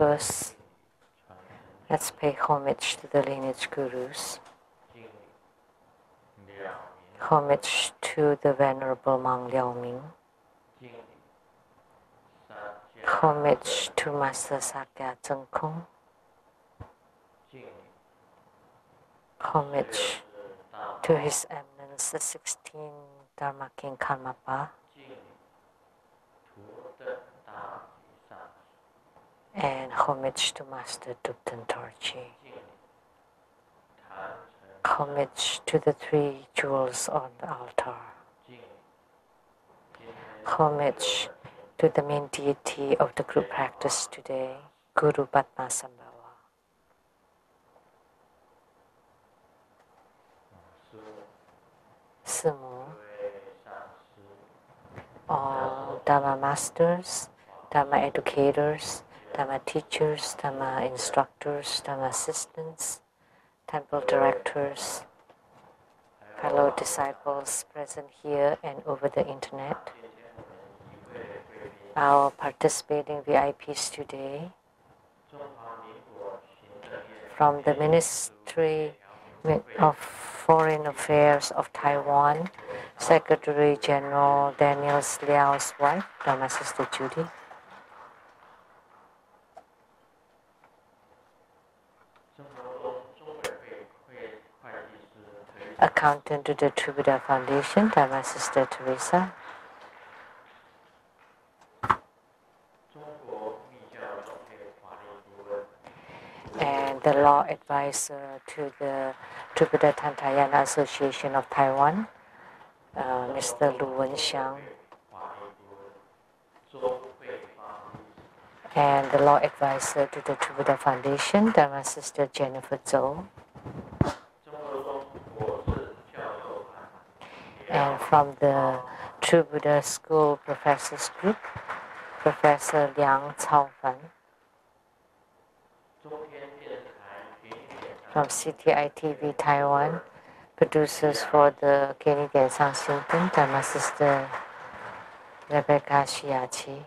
First, let's pay homage to the lineage gurus. Homage to the Venerable Monk Liao Ming. Homage to Master Sakya Zeng Kung. Homage to His Eminence the 16th Dharma King Karmapa. And homage to Master Dupten Torchi. Homage to the 3 jewels on the altar. Homage to the main deity of the group practice today, Guru Padmasambhava. Sumo, all Dharma masters, Dharma educators, Dharma teachers, Dharma instructors, Dharma assistants, temple directors, fellow disciples present here and over the internet, our participating VIPs today, from the Ministry of Foreign Affairs of Taiwan, Secretary General Daniel Liao's wife, Dharma Sister Judy, Accountant to the True Buddha Foundation, Dharma Sister Teresa, and the law advisor to the True Buddha Tantayana Association of Taiwan, Mr. Lu Wenxiang, and the law advisor to the True Buddha Foundation, Dharma Sister Jennifer Zhou. And from the True Buddha School Professors Group, Professor Liang Caofan. From CTI TV Taiwan, producers for the Kenny Gensang Shinton, Dharma Sister Rebecca Shiachi.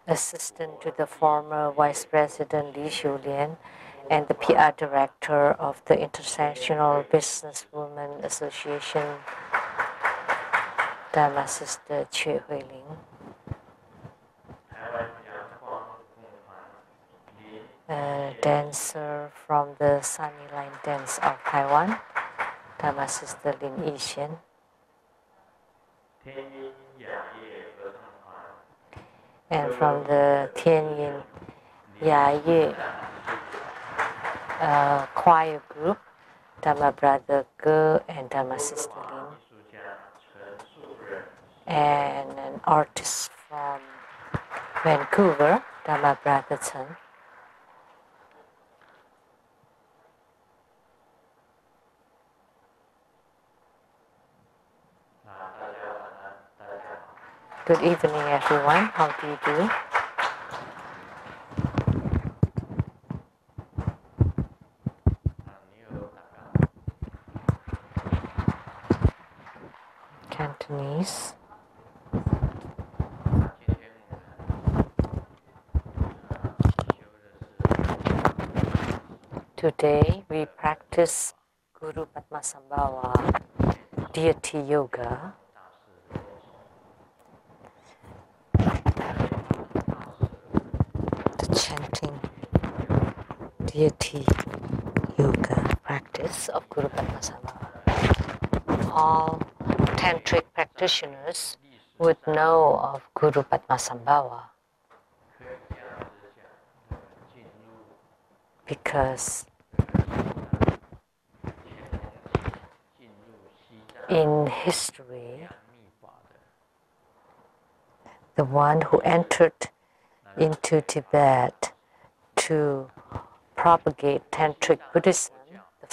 Assistant to the former Vice President Li Xiulian and the PR Director of the International Businesswomen Association, Dharma Sister Chue Huiling. A dancer from the Sunny Line Dance of Taiwan, Dharma Sister Lin Yixin. And from the Tianyin Yaye choir group, Dharma Brother Ge and Dharma Sister Lin. And an artist from Vancouver, Dharma Brother Chen. Good evening, everyone. How do you do? Cantonese. Today we practice Guru Padmasambhava deity yoga. The chanting deity yoga practice of Guru Padmasambhava. All tantric practitioners would know of Guru Padmasambhava because in history, the one who entered into Tibet to propagate Tantric Buddhism, the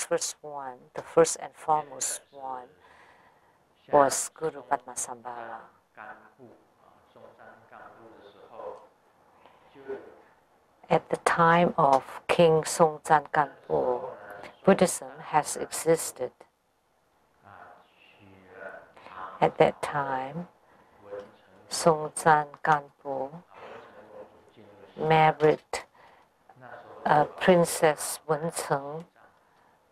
first and foremost one, was Guru Padmasambhava. At the time of King Songtsen Gampo, Buddhism has existed. At that time, Songzan Ganpo married Princess Wenceng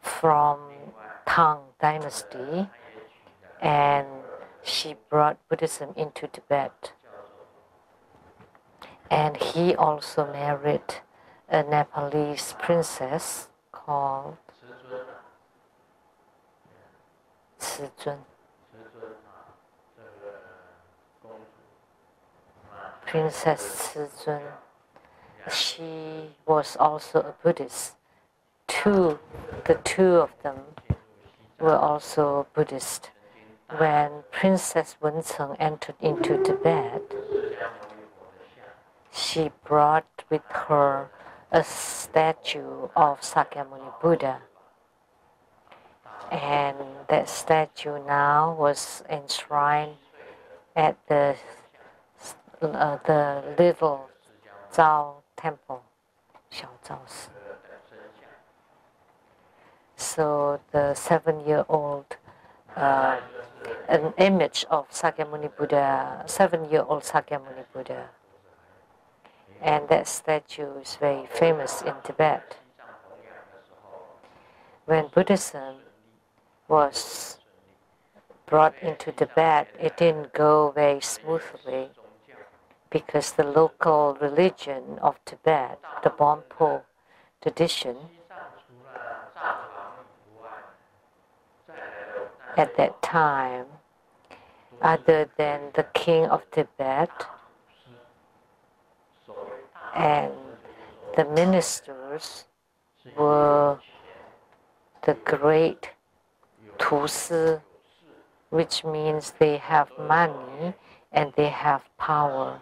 from Tang Dynasty, and she brought Buddhism into Tibet. And he also married a Nepalese princess called Cizun. Princess Cizun. She was also a Buddhist. The two of them were also Buddhist. When Princess Wenceng entered into Tibet, she brought with her a statue of Sakyamuni Buddha. And that statue now was enshrined at the little Zhao temple, 小赵寺. So the 7-year-old, an image of Sakyamuni Buddha, 7-year-old Sakyamuni Buddha. And that statue is very famous in Tibet. When Buddhism was brought into Tibet, it didn't go very smoothly because the local religion of Tibet, the Bonpo tradition, at that time, other than the king of Tibet and the ministers, were the great tusi, which means they have money and they have power.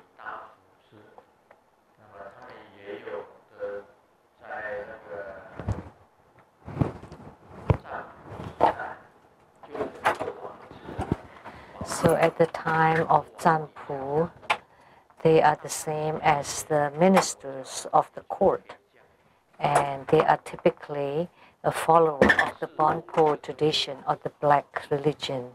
So at the time of Zanpu, they are the same as the ministers of the court, and they are typically a follower of the Bonpo tradition of the black religion.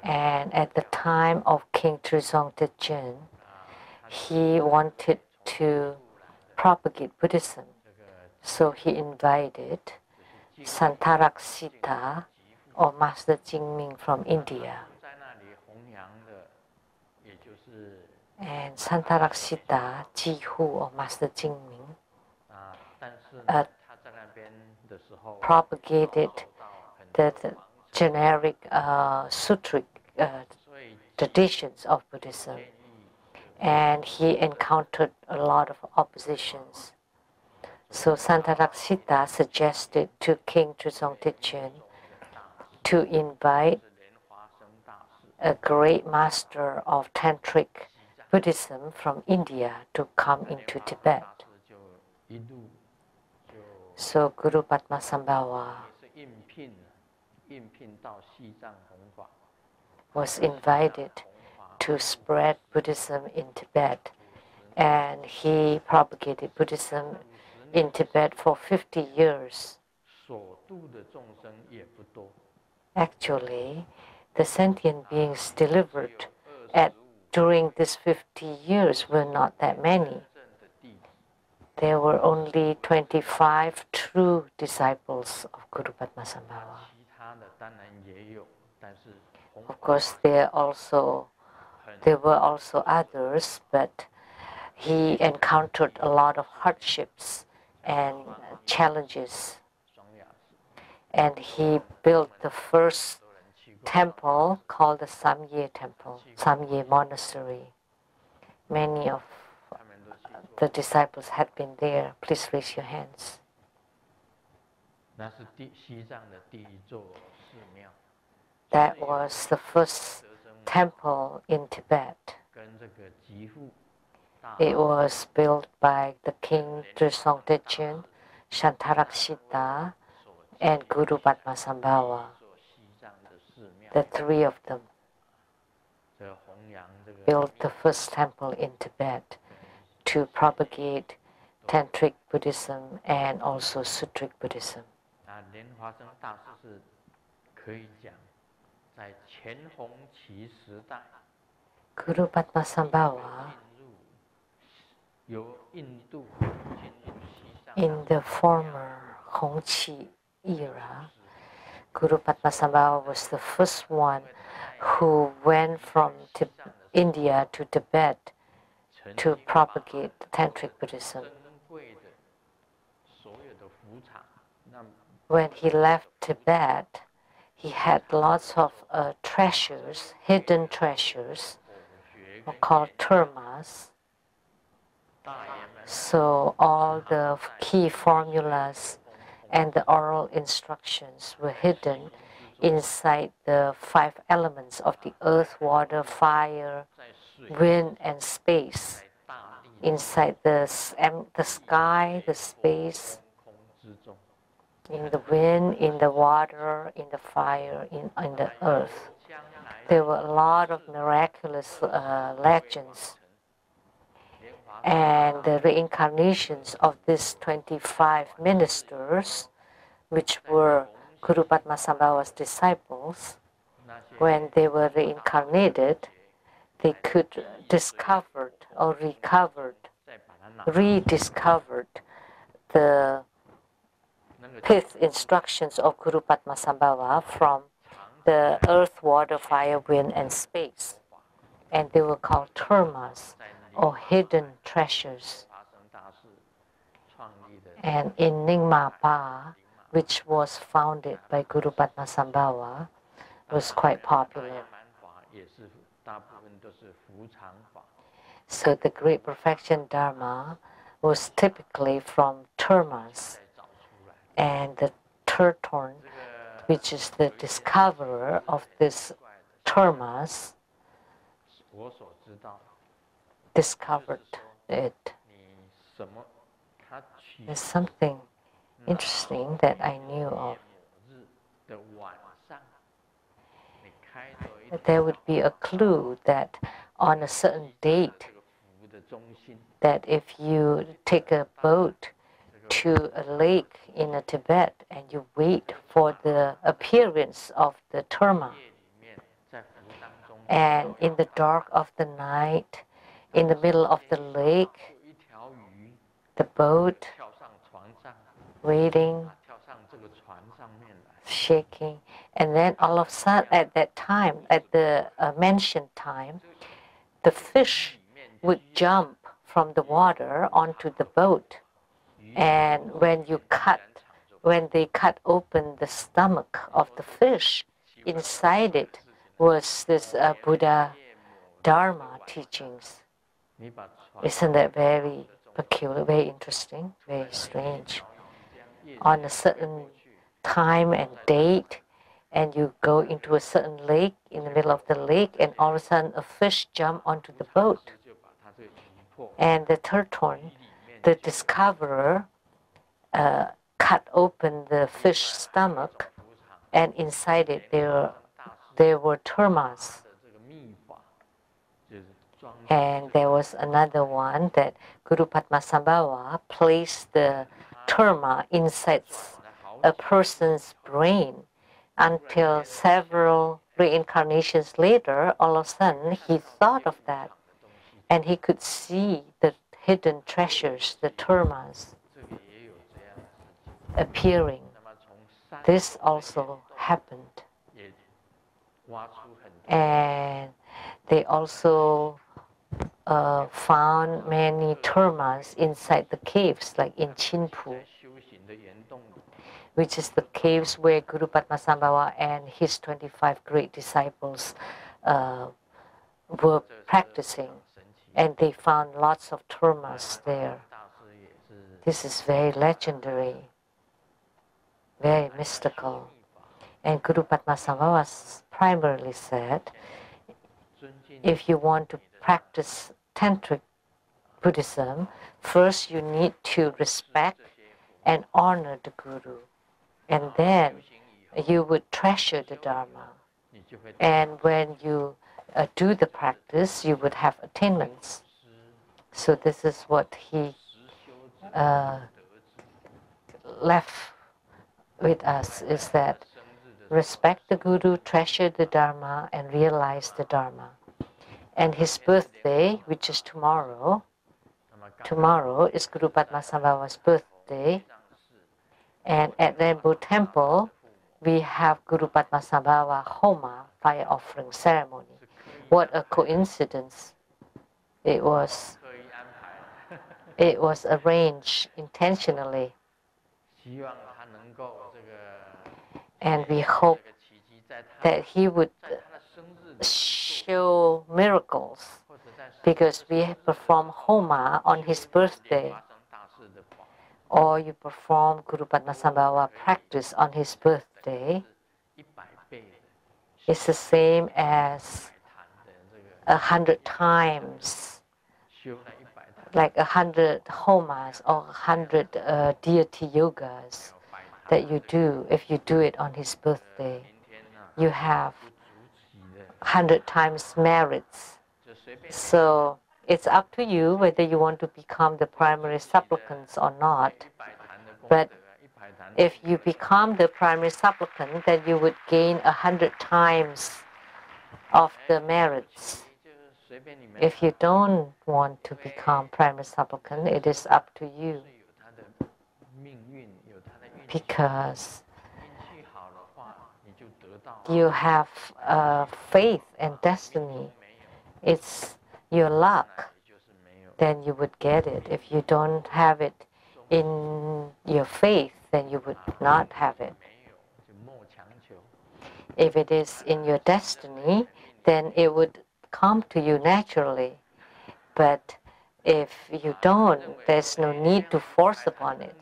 And at the time of King Trizong Dzogchen, he wanted to propagate Buddhism, so he invited Santaraksita or Master Jingming from India. And Santaraksita, Jihu or Master Jingming, propagated the generic sutric traditions of Buddhism, and he encountered a lot of oppositions. So Santaraksita suggested to King Trizong Dzogchen to invite a great master of Tantric Buddhism from India to come into Tibet. So Guru Padmasambhava was invited to spread Buddhism in Tibet, and he propagated Buddhism in Tibet for 50 years. Actually, the sentient beings delivered during these 50 years were not that many. There were only 25 true disciples of Guru Padmasambhava. Of course, there were also others, but he encountered a lot of hardships and challenges. And he built the first temple called the Samye Temple, Samye Monastery. Many of the disciples had been there. Please raise your hands. That was the first temple in Tibet. It was built by the King Trizong Dzogchen, Santaraksita, and Guru Padmasambhava. The three of them built the first temple in Tibet to propagate Tantric Buddhism and also Sutric Buddhism. Guru Padmasambhava, in the former Hongqi era, Guru Padmasambhava was the first one who went from India to Tibet to propagate Tantric Buddhism. When he left Tibet, he had lots of treasures, hidden treasures, called dharmas. So all the key formulas and the oral instructions were hidden inside the 5 elements of the earth, water, fire, wind, and space. Inside the sky, the space, in the wind, in the water, in the fire, in the earth. There were a lot of miraculous legends. And the reincarnations of these 25 ministers, which were Guru Padmasambhava's disciples, when they were reincarnated, they could discovered or rediscovered the 5th instructions of Guru Padmasambhava from the earth, water, fire, wind, and space. And they were called dharmas, or hidden treasures. And in Nyingma Pa, which was founded by Guru Padmasambhava, was quite popular. So the Great Perfection Dharma was typically from dharmas. And the Terton, which is the discoverer of this dharmas, discovered it. There's something interesting that I knew of. There would be a clue that on a certain date, that if you take a boat to a lake in Tibet and you wait for the appearance of the dharma, and in the dark of the night, in the middle of the lake, the boat waiting, shaking, and then all of a sudden at that time, at the mentioned time, the fish would jump from the water onto the boat. And when they cut open the stomach of the fish, inside it was this Buddha Dharma teachings. Isn't that very peculiar, very interesting, very strange? On a certain time and date, and you go into a certain lake, in the middle of the lake, and all of a sudden a fish jump onto the boat. And the Terton, the discoverer, cut open the fish stomach, and inside it there were dharmas. And there was another one that Guru Padmasambhava placed the dharma inside a person's brain until several reincarnations later, all of a sudden he thought of that and he could see the hidden treasures, the dharmas, appearing. This also happened. And they also found many dharmas inside the caves, like in Chinpu, which is the caves where Guru Padmasambhava and his 25 great disciples were practicing. And they found lots of dharmas there. This is very legendary, very mystical. And Guru Padmasambhava primarily said, if you want to practice Tantric Buddhism, first you need to respect and honor the Guru. And then you would treasure the Dharma. And when you do the practice, you would have attainments. So this is what he left with us, is that respect the Guru, treasure the Dharma, and realize the Dharma. And his birthday, which is tomorrow is Guru Padmasambhava's birthday. And at Rainbow Temple, we have Guru Padmasambhava Homa, fire offering ceremony. What a coincidence. It was arranged intentionally. And we hope that he would show miracles, because we perform Homa on his birthday, or you perform Guru Padmasambhava practice on his birthday. It's the same as 100 times, like 100 homas or 100 deity yogas that you do. If you do it on his birthday, you have 100 times merits. So it's up to you whether you want to become the primary supplicants or not. But if you become the primary supplicant, then you would gain 100 times of the merits. If you don't want to become primary supplicant, it is up to you. Because you have faith and destiny. It's your luck, then you would get it. If you don't have it in your faith, then you would not have it. If it is in your destiny, then it would come to you naturally. But if you don't, there's no need to force upon it.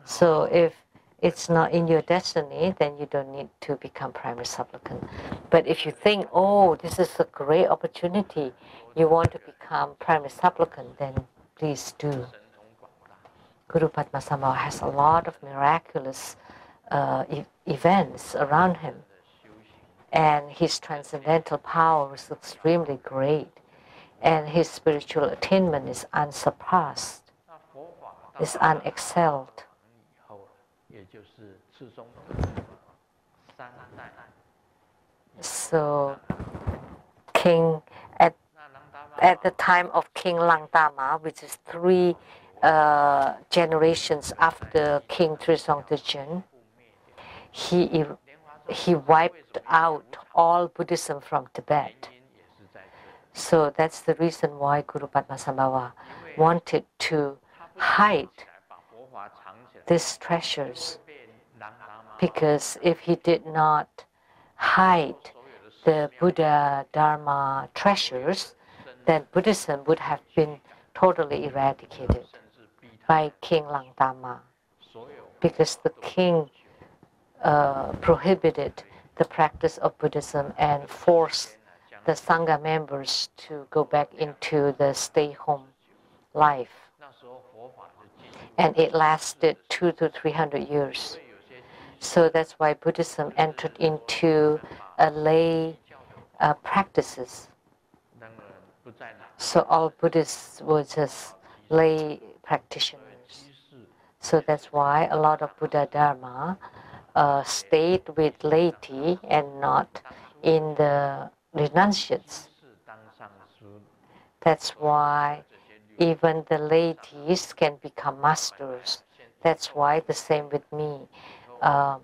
So if it's not in your destiny, then you don't need to become primary supplicant. But if you think, oh, this is a great opportunity, you want to become primary supplicant, then please do. Guru Padmasambhava has a lot of miraculous events around him. And his transcendental power is extremely great. And his spiritual attainment is unsurpassed, is unexcelled. So, King at the time of King Langtama, which is 3 generations after King Trisong Dzogchen, he wiped out all Buddhism from Tibet. So that's the reason why Guru Padmasambhava wanted to hide these treasures. Because if he did not hide the Buddha Dharma treasures, then Buddhism would have been totally eradicated by King Langtama. Because the king prohibited the practice of Buddhism and forced the Sangha members to go back into the stay-home life. And it lasted 200 to 300 years. So that's why Buddhism entered into a lay practices. So all Buddhists were just lay practitioners. So that's why a lot of Buddha Dharma stayed with laity and not in the renunciates. That's why even the ladies can become masters. That's why the same with me. I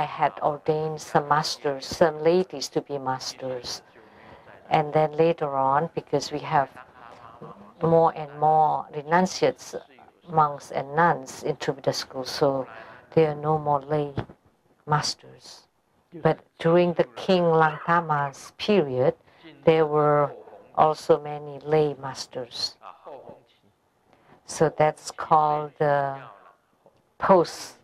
had ordained some masters, some ladies to be masters. And then later on, because we have more and more renunciates, monks and nuns into the school, so there are no more lay masters. But during the King Langtama's period, there were also many lay masters. So that's called the post-Hongqi,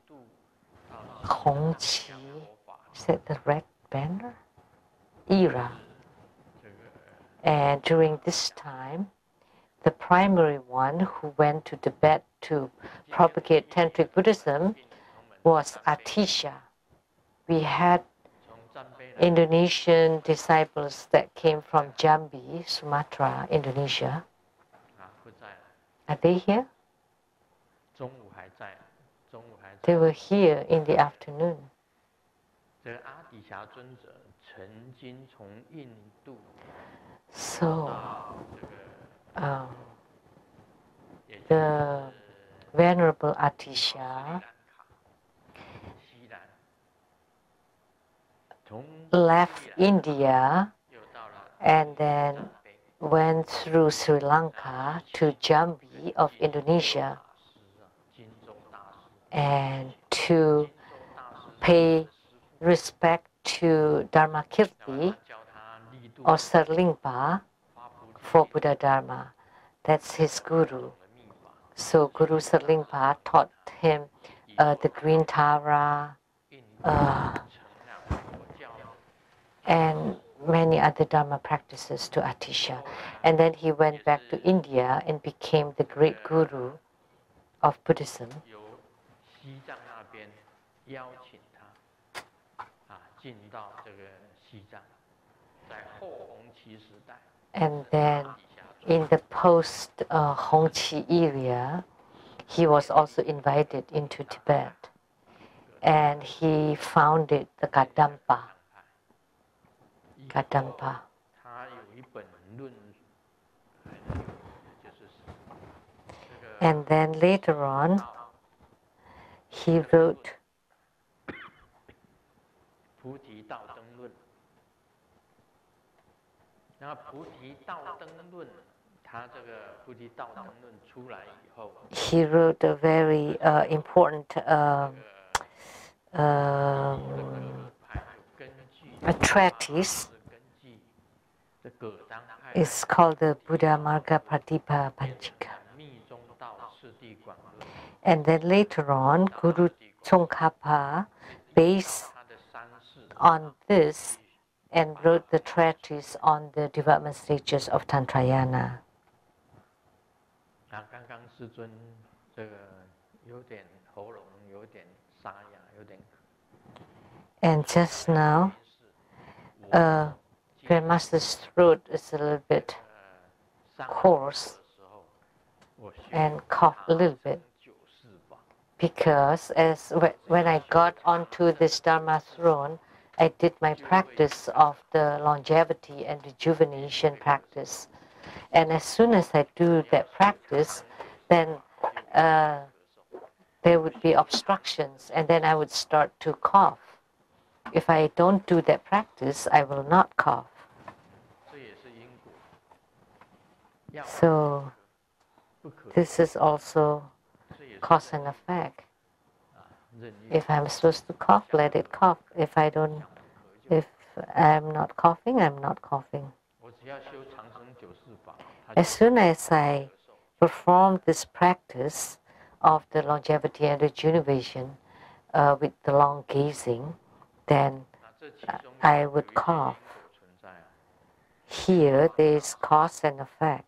is that the red banner? Era. And during this time, the primary one who went to Tibet to propagate Tantric Buddhism was Atisha. We had Indonesian disciples that came from Jambi, Sumatra, Indonesia. Are they here? They were here in the afternoon. So, the Venerable Atisha left India and then went through Sri Lanka to Jambi of Indonesia and to pay respect to Dharma Kirti or Sarlingpa for Buddha Dharma. That's his guru. So Guru Sarlingpa taught him the Green Tara and many other Dharma practices to Atisha. And then he went back to India and became the great guru of Buddhism. And then in the post-Hongqi area, he was also invited into Tibet. And he founded the Kadampa. And then later on, he wrote a very important a treatise. It's called the Buddha Marga Pratipa Panchika. And then later on, Guru Tsongkhapa, based on this, and wrote the treatise on the development stages of Tantrayana. And just now, Grandmaster's throat is a little bit hoarse and cough a little bit because when I got onto this Dharma throne, I did my practice of the longevity and rejuvenation practice. And as soon as I do that practice, then there would be obstructions and then I would start to cough. If I don't do that practice, I will not cough. So this is also cause and effect. If I'm supposed to cough, let it cough. If I'm not coughing, I'm not coughing. As soon as I perform this practice of the longevity and rejuvenation with the long gazing, then I would cough. Here, there is cause and effect.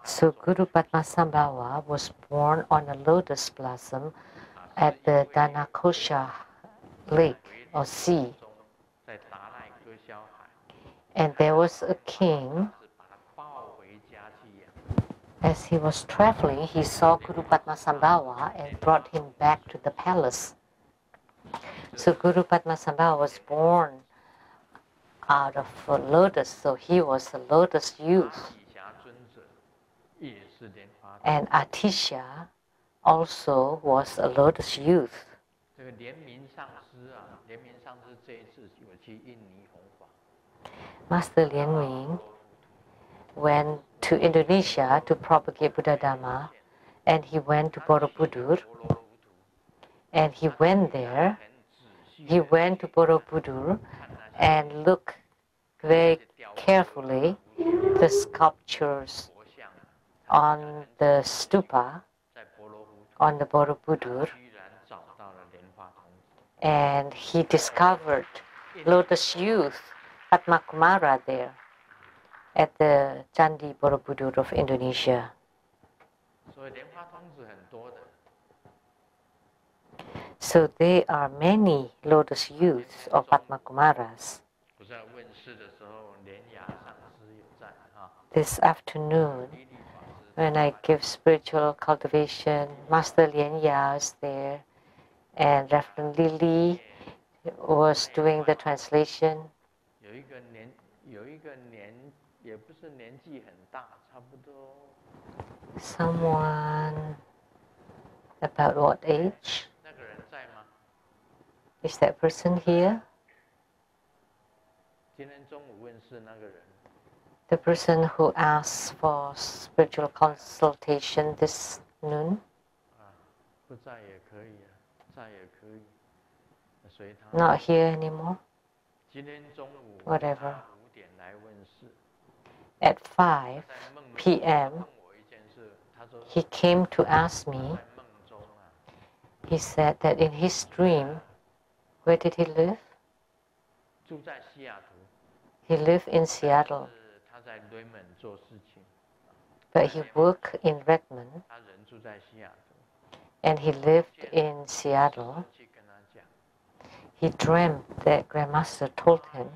So Guru Padmasambhava was born on a lotus blossom at the Dhanakosha lake or sea. And there was a king. As he was traveling, he saw Guru Padmasambhava and brought him back to the palace. So Guru Padmasambhava was born out of a lotus, so he was a lotus youth. And Atisha also was a lotus youth. Master Lianming went to Indonesia to propagate Buddha Dharma, and he went to Borobudur. And he went there. He went to Borobudur and looked very carefully the sculptures on the stupa on the Borobudur, and he discovered lotus youth Padmakumara there at the Candi Borobudur of Indonesia. So there are many lotus youths or Padmakumaras. This afternoon, when I give spiritual cultivation, Master Lianya is there, And Reverend Lily was doing the translation. Someone about what age? Is that person here? The person who asked for spiritual consultation this noon? Not here anymore? Whatever. At 5 p.m., he came to ask me. He said that in his dream, where did he live? He lived in Seattle. But he worked in Redmond. And he lived in Seattle. He dreamt that Grandmaster told him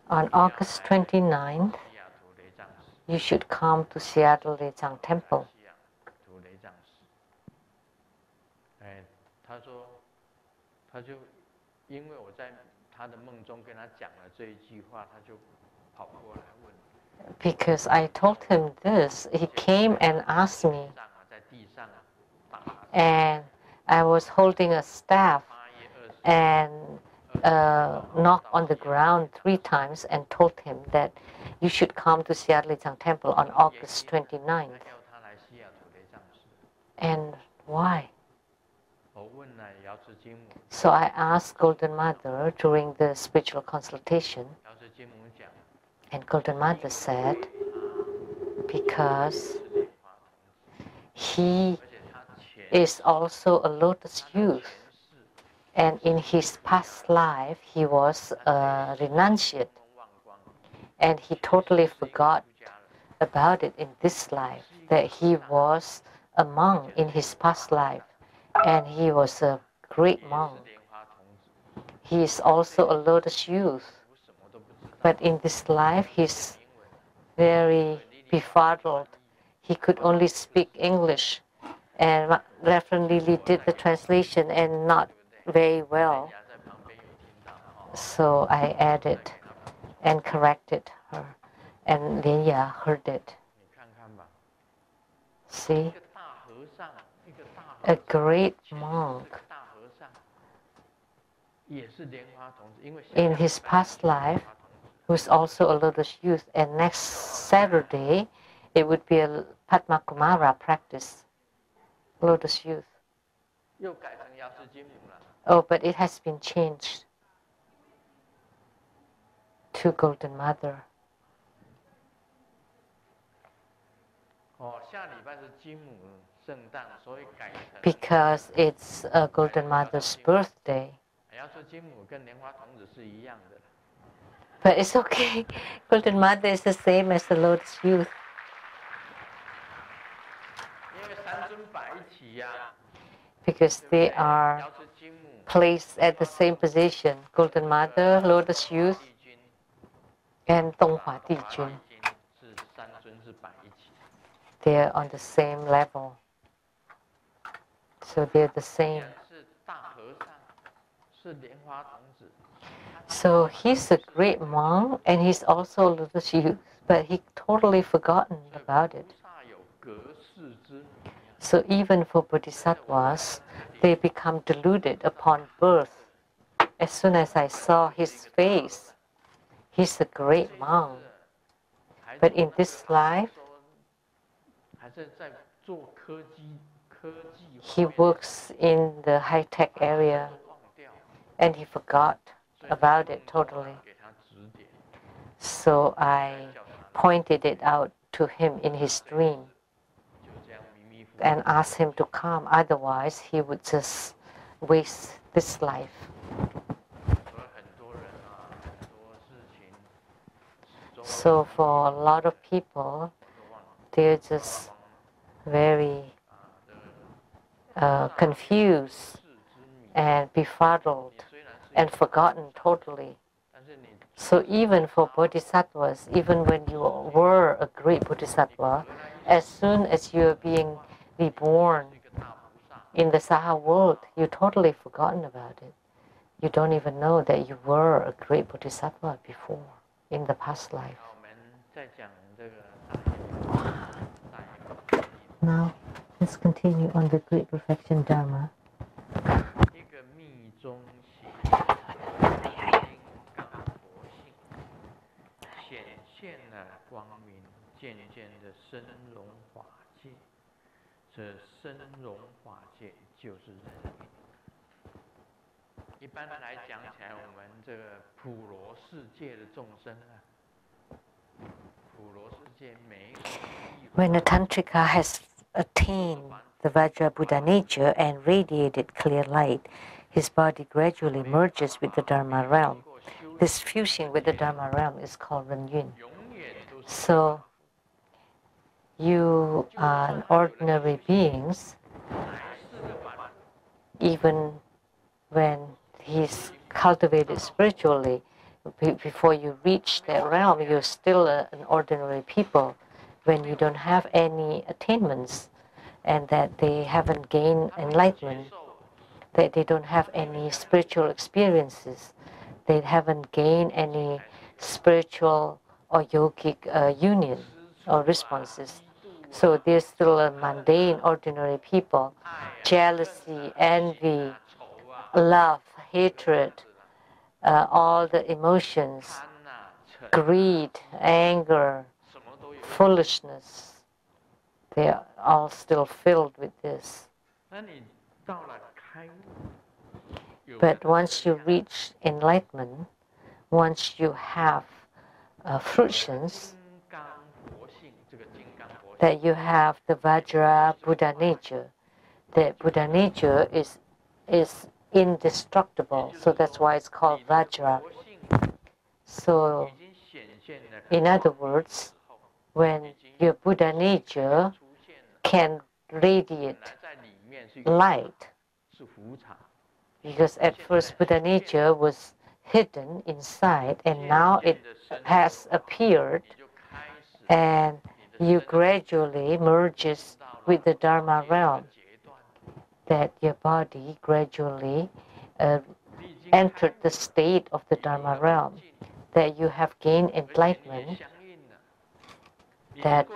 on August 29th, you should come to Seattle Lechang Temple. Because I told him this, he came and asked me. And I was holding a staff and knocked on the ground 3 times and told him that you should come to Seattle Lechang Temple on August 29th. And why? So I asked Golden Mother during the spiritual consultation, and Golden Mother said, because he is also a lotus youth, and in his past life he was a renunciate, and he totally forgot about it in this life, that he was a monk in his past life, and he was a great monk. He is also a lotus youth, but in this life he's very befuddled. He could only speak English, and Reverend Lily did the translation and not very well. So I added and corrected her, and Linya heard it. See? A great monk in his past life who's also a lotus youth, and next Saturday it would be a Padma Kumara practice, lotus youth. Oh, but it has been changed to Golden Mother. Because it's a Golden Mother's birthday. But it's okay. Golden Mother is the same as the Lotus Youth. Because they are placed at the same position. Golden Mother, Lotus Youth, and Donghua Dijun. They're on the same level. So they're the same. So he's a great monk, and he's also a lotus youth, but he totally forgotten about it. So even for bodhisattvas, they become deluded upon birth. As soon as I saw his face, he's a great monk. But in this life, he works in the high-tech area, and he forgot about it totally. So I pointed it out to him in his dream and asked him to come, otherwise he would just waste this life. So for a lot of people, they're just very confused and befuddled and forgotten totally. So even for bodhisattvas, even when you were a great bodhisattva, As soon as you're being reborn in the Saha world, you've totally forgotten about it. You don't even know that you were a great bodhisattva before, in the past life. Now, let's continue on the Great Perfection Dharma. When a Tantrika has attained the Vajra Buddha nature and radiated clear light, his body gradually merges with the Dharma realm. This fusion with the Dharma realm is called Renyun. So, you are ordinary beings, even when he's cultivated spiritually, before you reach that realm, you're still an ordinary people when you don't have any attainments and that they haven't gained enlightenment, that they don't have any spiritual experiences, they haven't gained any spiritual or yogic union or responses. So they're still a mundane, ordinary people. Jealousy, envy, love, hatred, all the emotions, greed, anger, foolishness, they are all still filled with this. But once you reach enlightenment, once you have fruitions, that you have the Vajra Buddha nature. The Buddha nature is indestructible, so that's why it's called Vajra. So, in other words, when your Buddha nature can radiate light, because at first Buddha nature was hidden inside and now it has appeared, and you gradually merges with the Dharma realm, that your body gradually entered the state of the Dharma realm, that you have gained enlightenment, that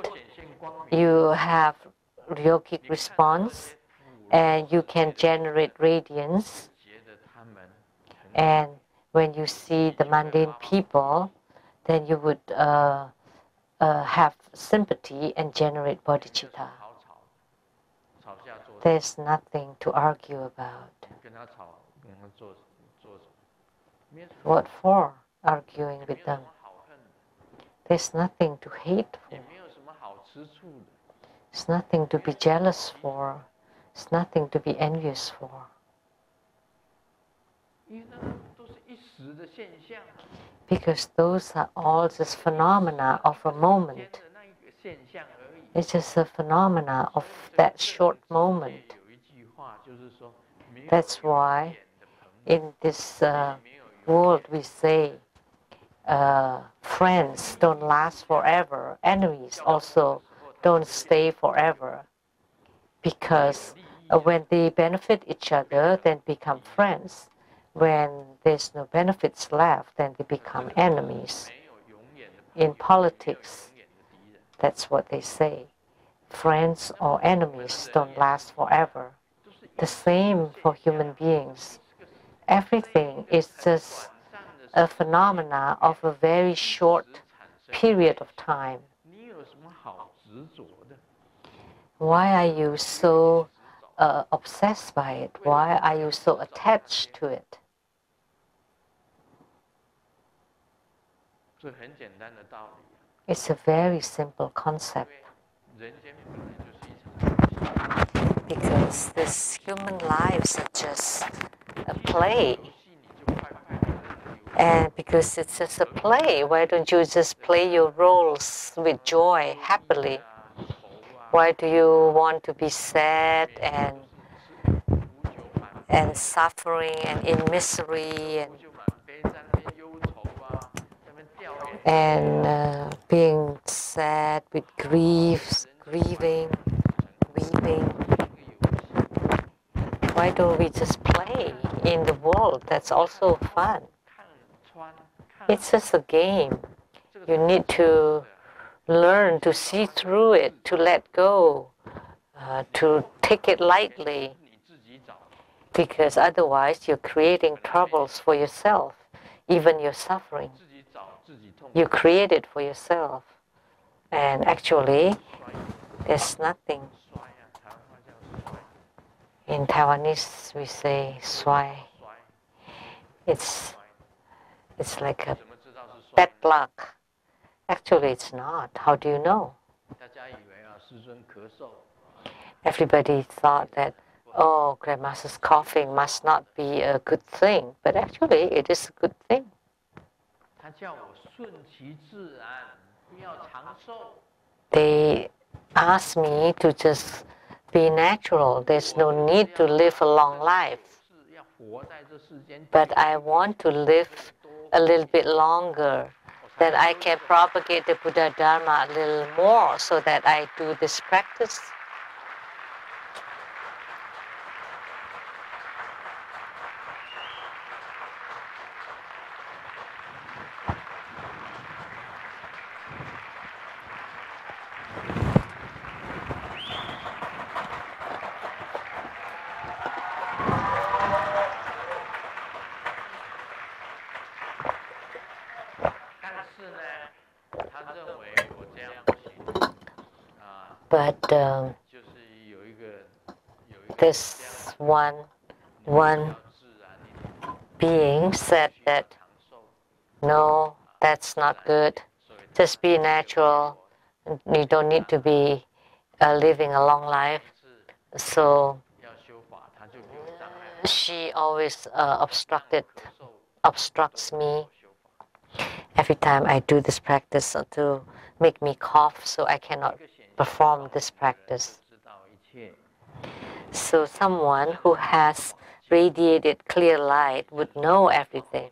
you have yogic response, and you can generate radiance. And when you see the mundane people, then you would have sympathy and generate bodhicitta. There's nothing to argue about. What for arguing with them? There's nothing to hate for. There's nothing to be jealous for. There's nothing to be envious for. Because those are all just phenomena of a moment. It's just a phenomena of that short moment. That's why in this world we say friends don't last forever, enemies also don't stay forever. Because when they benefit each other, then become friends. When there's no benefits left, then they become enemies. In politics, that's what they say. Friends or enemies don't last forever. The same for human beings. Everything is just a phenomena of a very short period of time. Why are you so obsessed by it? Why are you so attached to it? It's a very simple concept. Because these human lives are just a play. And because it's just a play, why don't you just play your roles with joy, happily? Why do you want to be sad and suffering and in misery and being sad with grieving, weeping. Why don't we just play in the world? That's also fun. It's just a game. You need to learn to see through it, to let go, to take it lightly, because otherwise you're creating troubles for yourself, even your suffering. You create it for yourself. And actually, there's nothing. In Taiwanese, we say "swai." It's like a bad luck. Actually, it's not. How do you know? Everybody thought that, oh, Grandmaster's coughing must not be a good thing. But actually, it is a good thing. They asked me to just be natural. There's no need to live a long life. But I want to live a little bit longer, that I can propagate the Buddha Dharma a little more so that I do this practice. But this one being said that, no, that's not good. Just be natural. You don't need to be living a long life. So she always obstructs me every time I do this practice to make me cough, so I cannot perform this practice. So someone who has radiated clear light would know everything,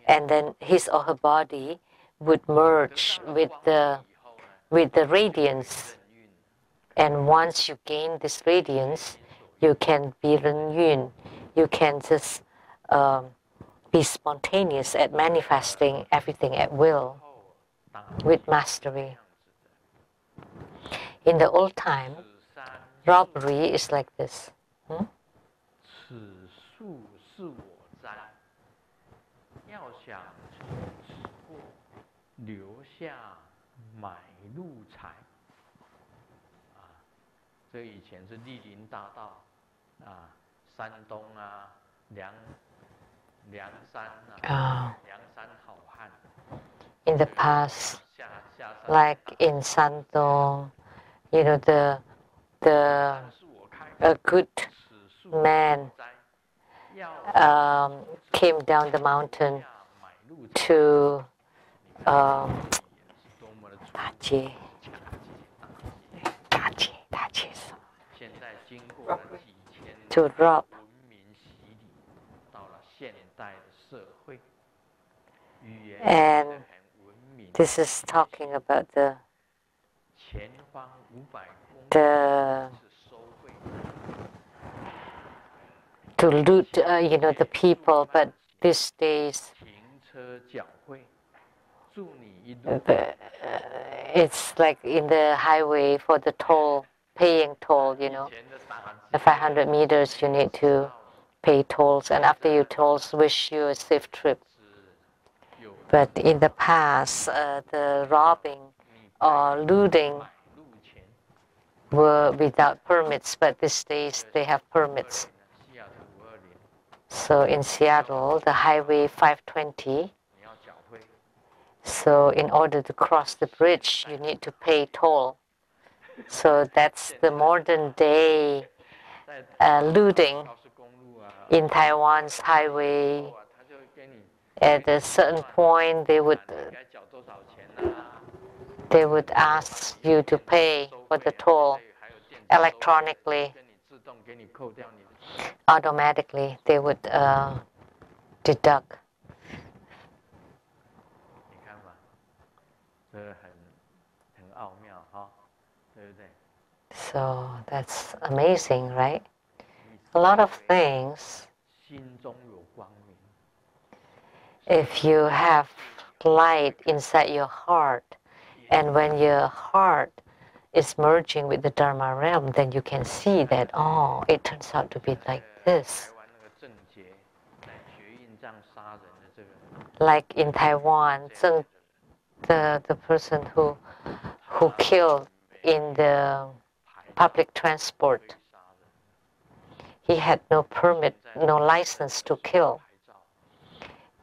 and then his or her body would merge with the radiance. And once you gain this radiance, you can be Ren. You can just be spontaneous at manifesting everything at will with mastery. In the old time, robbery is like this. In the past, like in Santong, a good man came down the mountain to to rob. And this is talking about the to loot, the people. But these days, it's like in the highway for the toll, paying toll. 500 meters, you need to pay tolls, and after you tolls, wish you a safe trip. But in the past, the robbing or looting were without permits, but these days they have permits. So in Seattle, the Highway 520, so in order to cross the bridge, you need to pay toll. So that's the modern day looting in Taiwan's highway. At a certain point, they would ask you to pay for the toll electronically. Automatically, they would deduct. So that's amazing, right? A lot of things. If you have light inside your heart, and when your heart is merging with the Dharma realm, then you can see that, oh, it turns out to be like this. Like in Taiwan, the person who killed in the public transport, he had no permit, no license to kill.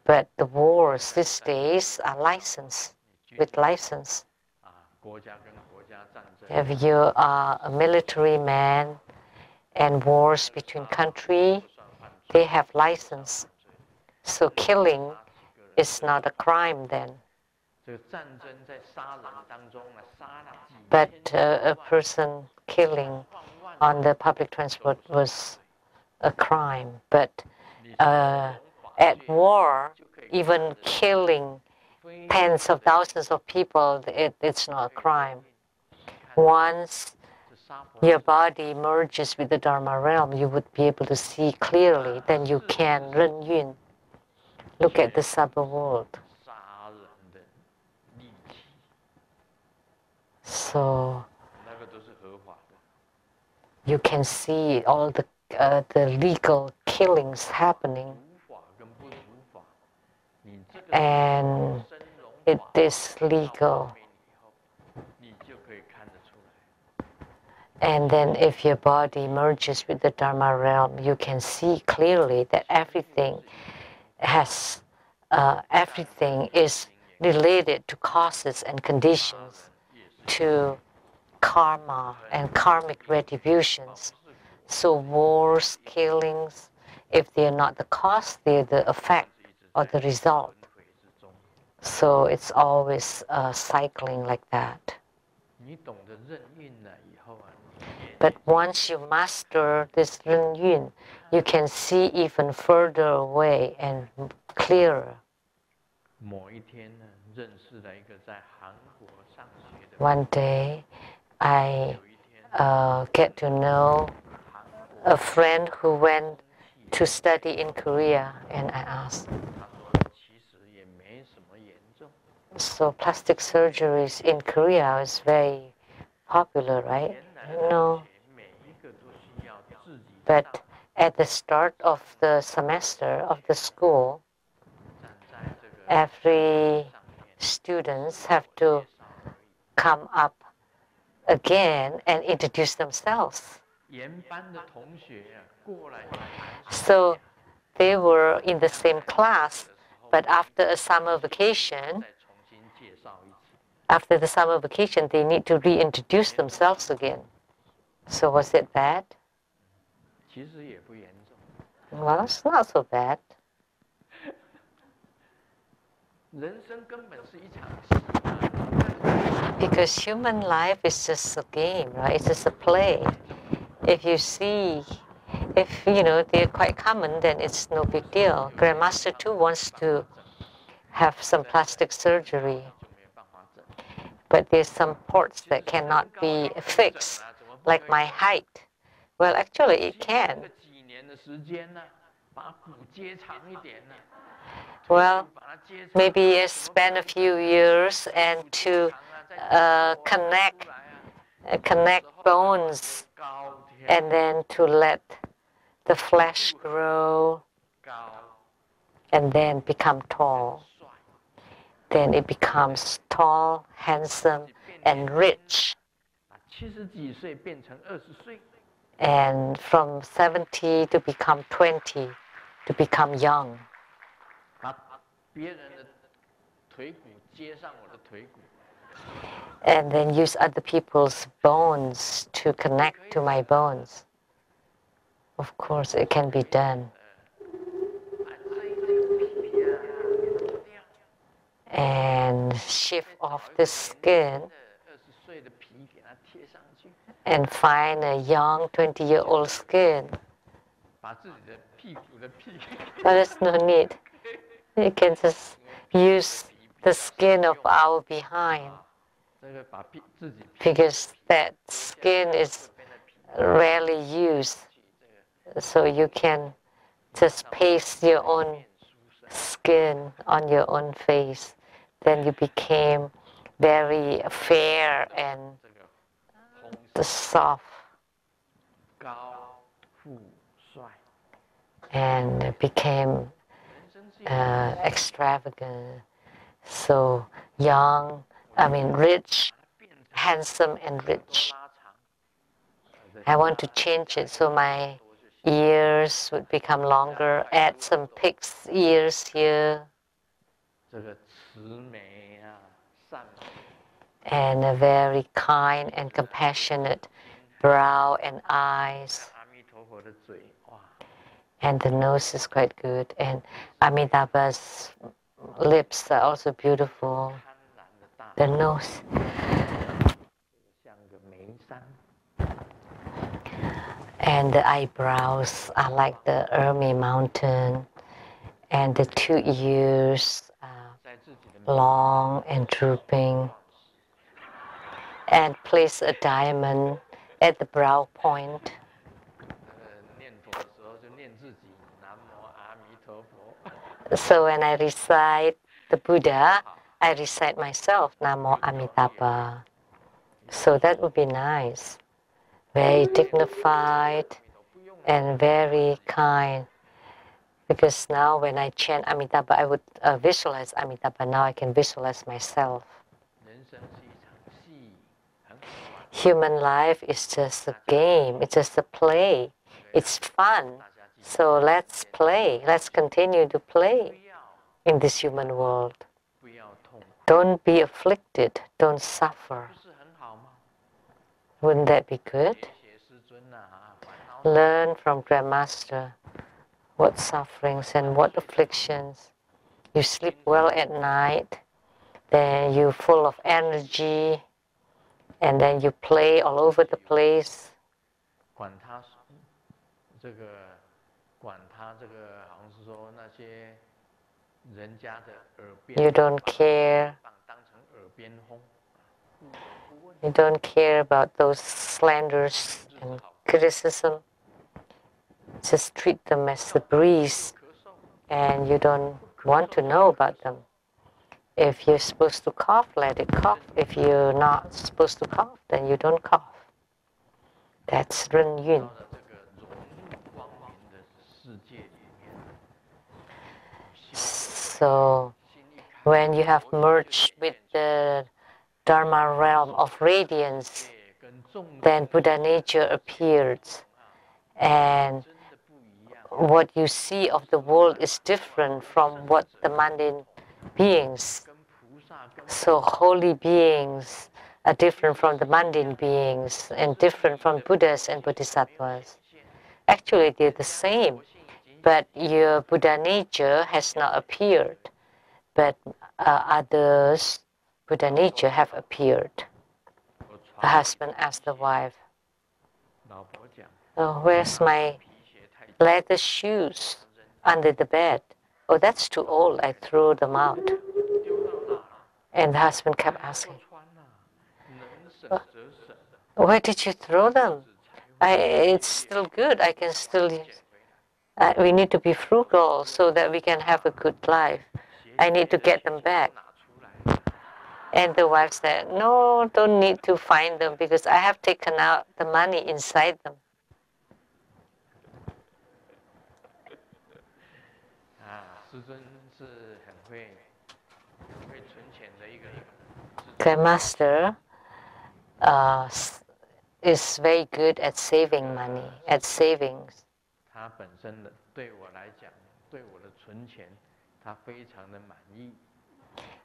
But the wars these days are licensed, with license. If you are a military man and wars between countries, they have license. So killing is not a crime then. But a person killing on the public transport was a crime. But at war, even killing tens of thousands of people, it's not a crime. Once your body merges with the Dharma realm, you would be able to see clearly. Then you can Ren Yun, look at the subtle world. So you can see all the legal killings happening, and it is legal. And then if your body merges with the Dharma realm, you can see clearly that everything is related to causes and conditions, to karma and karmic retributions. So wars, killings, if they are not the cause, they're the effect or the result. So it's always cycling like that. But once you master this Ren Yun, you can see even further away and clearer. One day, I get to know a friend who went to study in Korea, and I asked, so plastic surgeries in Korea is very popular, right? No. But at the start of the semester of the school, every students have to come up again and introduce themselves. So they were in the same class, but after the summer vacation, they need to reintroduce themselves again. So was it bad? Well, it's not so bad. Because human life is just a game, right? It's just a play. If you see, if they're quite common, then it's no big deal. Grandmaster too wants to have some plastic surgery, but there's some parts that cannot be fixed, like my height. Well, actually, it can. Well, maybe spend a few years and to connect bones, and then to let the flesh grow, and then become tall. Then it becomes tall, handsome, and rich. And from 70 to become 20, to become young. And then use other people's bones to connect to my bones. Of course, it can be done. And shift off the skin and find a young 20-year-old skin. But there's no need. You can just use the skin of our behind because that skin is rarely used. So you can just paste your own skin on your own face. Then you became very fair and soft and became extravagant. So young, rich, handsome and rich. I want to change it so my ears would become longer, add some pig's ears here, and a very kind and compassionate brow and eyes. And the nose is quite good. And Amitabha's lips are also beautiful. The nose. And the eyebrows are like the Ermi mountain. And the 2 ears are long and drooping. And place a diamond at the brow point. So when I recite the Buddha, I recite myself, Namo Amitabha. So that would be nice. Very dignified and very kind. Because now when I chant Amitabha, I would visualize Amitabha. Now I can visualize myself. Human life is just a game. It's just a play. It's fun. So let's play. Let's continue to play in this human world. Don't be afflicted. Don't suffer. Wouldn't that be good? Learn from Grandmaster what sufferings and what afflictions. You sleep well at night, then you're full of energy, and then you play all over the place. You don't care. You don't care about those slanders and criticism. Just treat them as the breeze, and you don't want to know about them. If you're supposed to cough, let it cough. If you're not supposed to cough, then you don't cough. That's Ren Yun. So when you have merged with the Dharma realm of radiance, then Buddha nature appears. And what you see of the world is different from what the mundane beings. So holy beings are different from the mundane beings and different from Buddhas and Bodhisattvas. Actually, they're the same, but your Buddha nature has not appeared, but others' Buddha nature have appeared. The husband asked the wife, "Oh, where's my leather shoes under the bed? Oh, that's too old. I threw them out." And the husband kept asking, "Where did you throw them? It's still good. I can still use. We need to be frugal so that we can have a good life. I need to get them back." And the wife said, "No, don't need to find them because I have taken out the money inside them." Grandmaster is very good at saving money, at savings.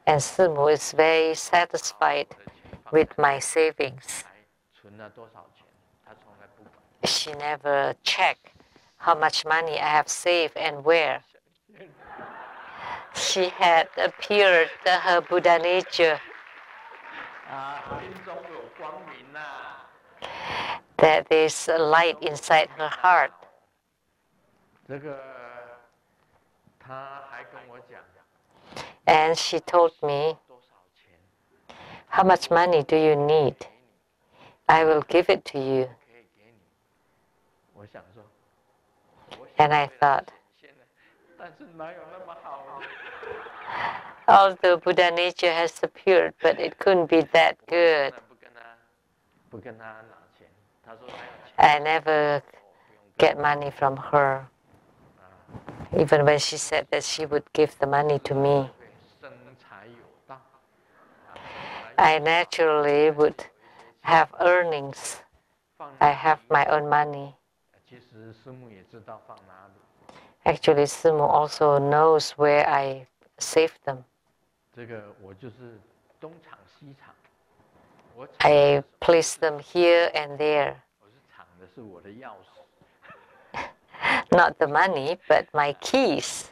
And Simu is very satisfied with my savings. She never checked how much money I have saved and where. She had appeared her Buddha nature. That there's a light inside her heart. And she told me How much money do you need? I will give it to you. And I thought, although Buddha nature has appeared, but it couldn't be that good. I never get money from her, even when she said that she would give the money to me. I naturally would have earnings. I have my own money. Actually, Simu also knows where I save them. I place them here and there. Not the money, but my keys.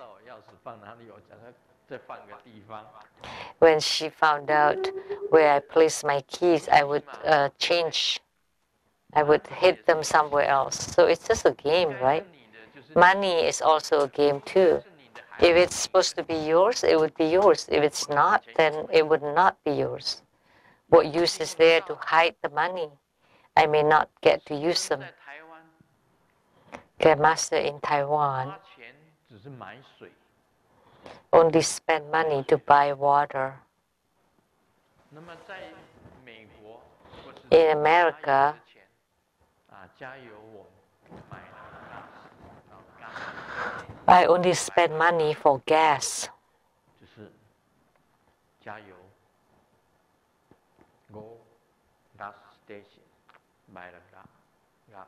When she found out where I placed my keys, I would change. I would hid them somewhere else. So it's just a game, right? Money is also a game too. If it's supposed to be yours, it would be yours. If it's not, then it would not be yours. What use is there to hide the money? I may not get to use them. Grandmaster in Taiwan only spend money to buy water. In America, I only spend money for gas. Go gas station, buy the gas.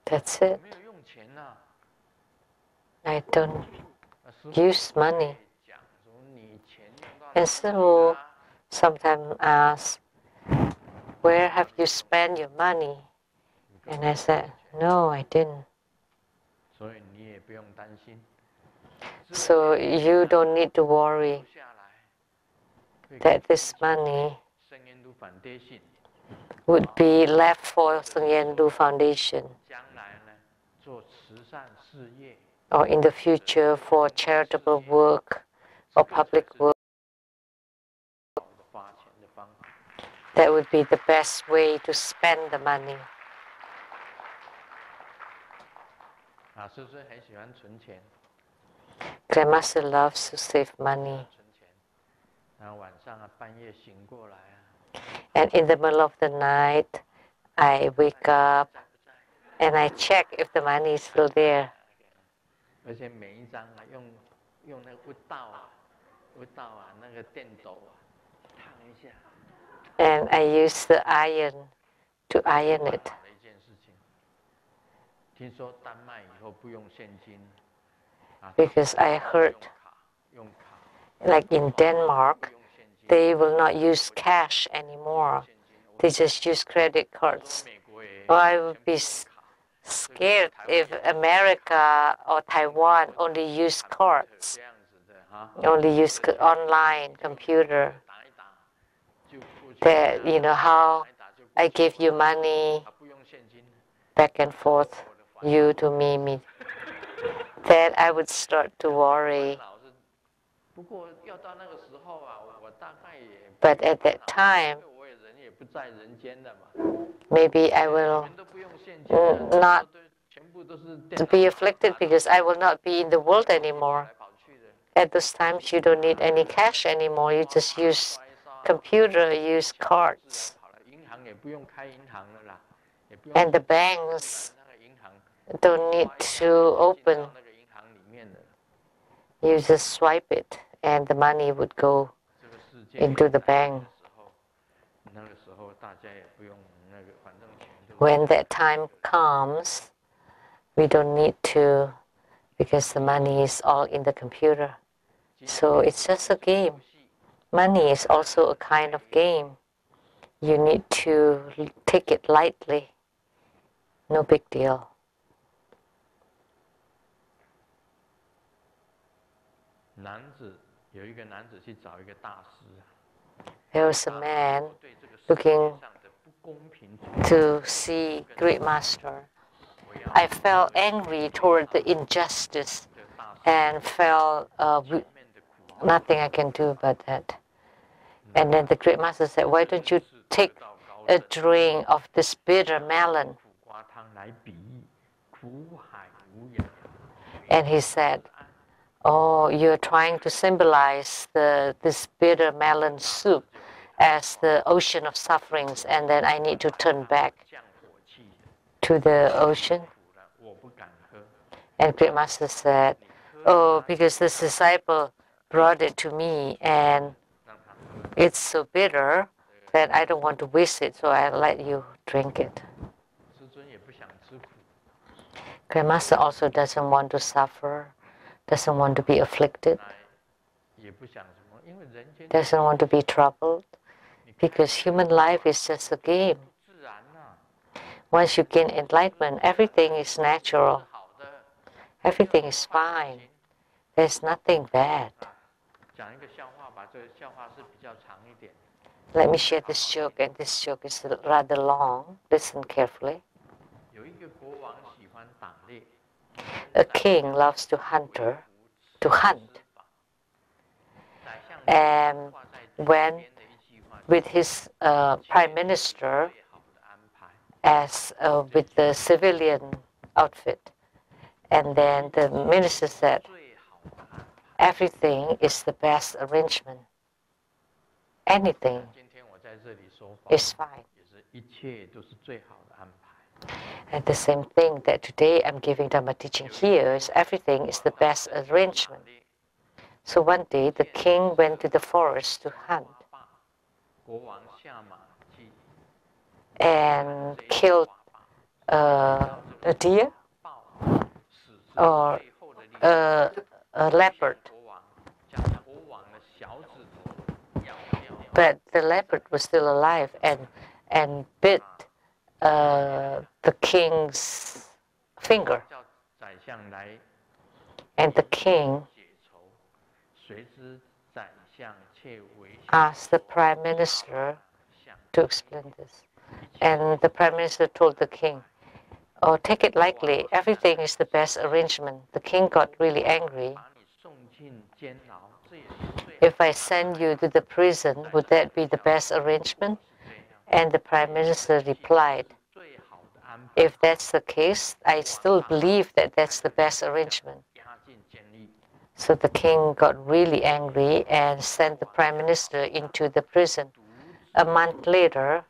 That's it. I don't use money. And Simu sometimes asks, where have you spent your money? And I said, no, I didn't. So you don't need to worry that this money would be left for Sungyendu Foundation, or in the future for charitable work or public work. That would be the best way to spend the money. Grandmaster loves to save money. And in the middle of the night, I wake up and I check if the money is still there. And I use the iron to iron it. Because I heard, like in Denmark, they will not use cash anymore. They just use credit cards. Well, I would be scared if America or Taiwan only use cards, only use online computer. That, you know, how I give you money back and forth, you to me. Then I would start to worry. But at that time, maybe I will not be afflicted because I will not be in the world anymore. At those times, you don't need any cash anymore. You just use computer, use cards. And the banks don't need to open. You just swipe it and the money would go into the bank. When that time comes, we don't need to, because the money is all in the computer. So it's just a game. Money is also a kind of game. You need to take it lightly. No big deal. There was a man looking to see Great Master. I felt angry toward the injustice and felt nothing I can do about that. And then the great master said, why don't you take a drink of this bitter melon? And he said, oh, you're trying to symbolize this bitter melon soup as the ocean of sufferings, and then I need to turn back to the ocean. And great master said, oh, because this disciple brought it to me, and it's so bitter that I don't want to waste it, so I let you drink it. Great master also doesn't want to suffer, doesn't want to be afflicted, doesn't want to be troubled, because human life is just a game. Once you gain enlightenment, everything is natural, everything is fine, there's nothing bad. Let me share this joke, and this joke is rather long. Listen carefully. A king loves to hunt. And when with his prime minister as with the civilian outfit, and then the minister said, everything is the best arrangement. Anything is fine. And the same thing that today I'm giving Dharma teaching here is everything is the best arrangement. So one day the king went to the forest to hunt and killed a deer or a leopard. But the leopard was still alive and bit the king's finger. And the king asked the prime minister to explain this. And the prime minister told the king, oh, take it lightly, everything is the best arrangement. The king got really angry. If I send you to the prison, would that be the best arrangement? And the prime minister replied, if that's the case, I still believe that that's the best arrangement. So the king got really angry and sent the prime minister into the prison. A month later,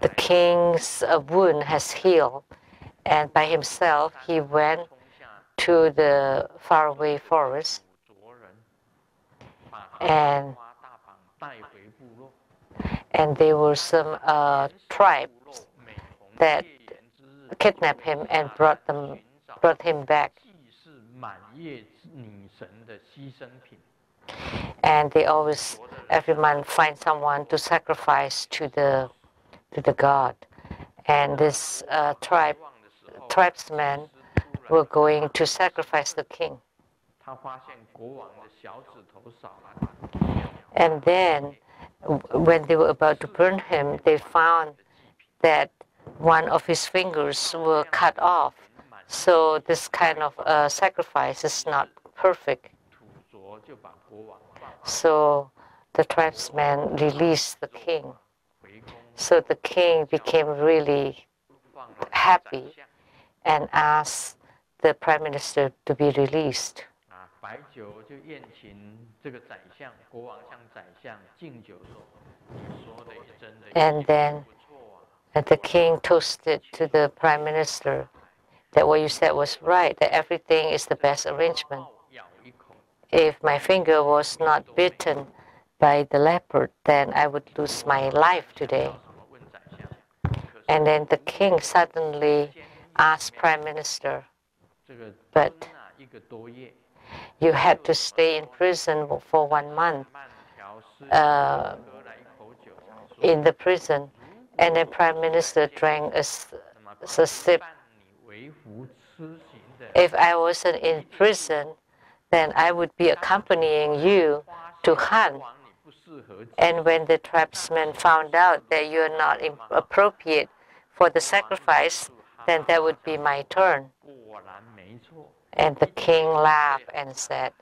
the king's wound has healed, and by himself he went to the faraway forest, and there were some tribes that kidnapped him and brought him back. And they always, every month, find someone to sacrifice to the god. And this tribesmen were going to sacrifice the king. And then, when they were about to burn him, they found that one of his fingers were cut off. So this kind of sacrifice is not perfect. So the tribesmen released the king. So the king became really happy and asked the prime minister to be released. And then the king toasted to the prime minister that what you said was right, that everything is the best arrangement. If my finger was not bitten by the leopard, then I would lose my life today. And then the king suddenly asked prime minister, but you had to stay in prison for 1 month in the prison. And the prime minister drank a sip. If I wasn't in prison, then I would be accompanying you to hunt. And when the tribesmen found out that you are not appropriate for the sacrifice, then that would be my turn. And the king laughed and said,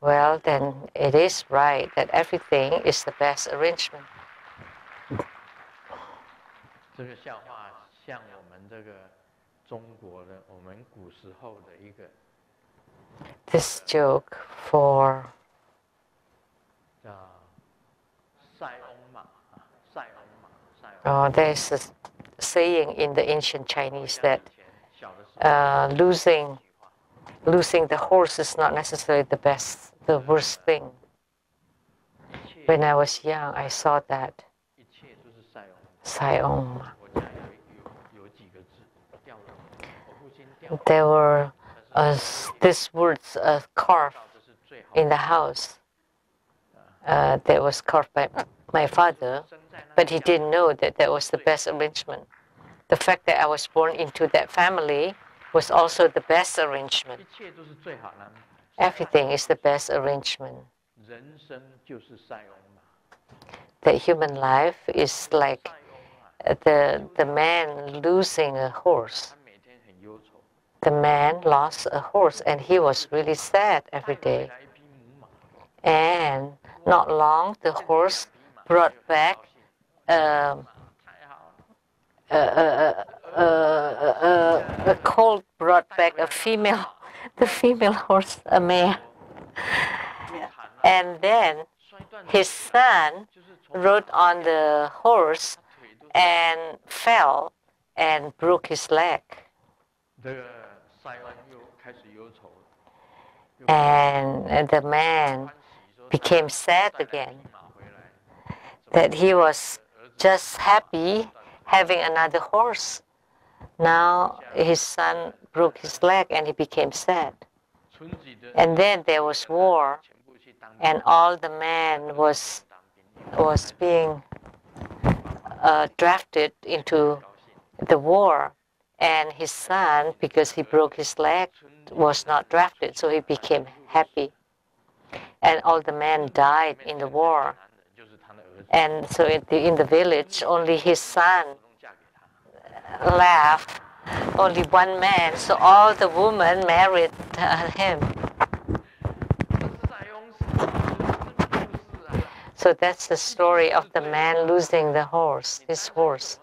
well, then it is right that everything is the best arrangement. 这个笑话像我们这个中国的我们古时候的一个 This joke for 叫塞翁嘛，塞翁嘛，塞翁。there's a saying in the ancient Chinese that 以前小的时候 losing the horse is not necessarily the worst thing. When I was young, I saw that 一切都是塞翁。塞翁嘛。我家有几个字掉了，我父亲掉了。 There were these words carved 这是最好 in the house. That was carved by my father, but he didn't know that that was the best arrangement. The fact that I was born into that family was also the best arrangement. 一切都是最好的安排。 Everything is the best arrangement. 人生就是塞翁嘛。 That human life is like 塞翁啊， the man losing a horse. 他每天很忧愁。 The man lost a horse and he was really sad every 带回 day. 来一匹母马， And not long, the horse brought back 太好了。 a colt brought back a female, the female horse, a mare. And then 摔断 his son 就是从 rode on the horse 腿都 and fell and broke his leg. 这个塞翁又开始忧愁了。 And the man 欢喜说 became sad 带来 again, 匹马回来， that he was just happy having another horse. Now his son broke his leg and he became sad. 村子的 And then there was war, 全部去当兵 and all the men was 当兵， being drafted into 高兴。 the war. And his son, because he broke his leg, was not drafted, so he became happy. And all the men died in the war. 就是他的儿子， And so in the village, only his son 主动嫁给他。 left, only one man, so all the women married him. 这塞翁失马，是不是啊？ So that's the story of the man losing the horse, his horse.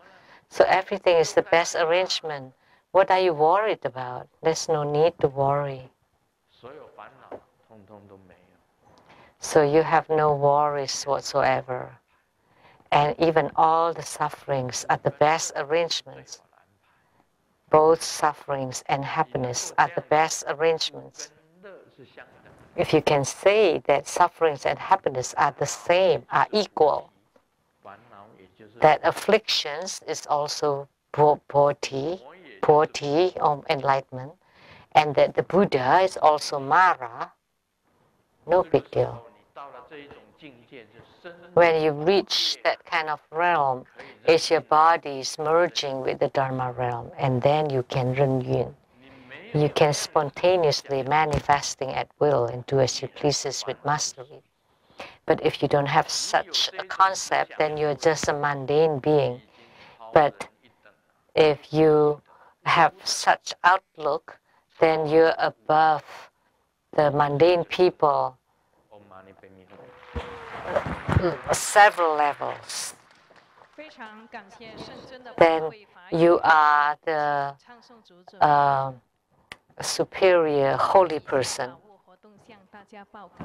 So everything is the best arrangement. What are you worried about? There's no need to worry. 所有烦恼通通都没有。 So you have no worries whatsoever. And even all the sufferings are the best 最 arrangements. 好的安排。 Both sufferings and happiness are the best arrangements. 跟乐是相等。 If you can say that sufferings and happiness are the same, are equal, 烦恼也就是 that afflictions is also poverty, or enlightenment, and that the Buddha is also Mara, no 这个 big 时 deal. 候你到了这一种境界，就深 When you reach that kind of realm, it's your body is merging with the Dharma realm, and then you can renyun. 你没 You 有 can spontaneously manifesting at will and do as you pleases with mastery. But if you don't have such a concept, then you're just a mundane being. 已经超 But 人一等了。 if you have such outlook, then you're above the mundane people, 唵嘛呢叭咪吽。 several levels. 非常感谢圣真的 Then 慧法 you are the 唱诵组者 superior holy person. 法务活动向大家报告。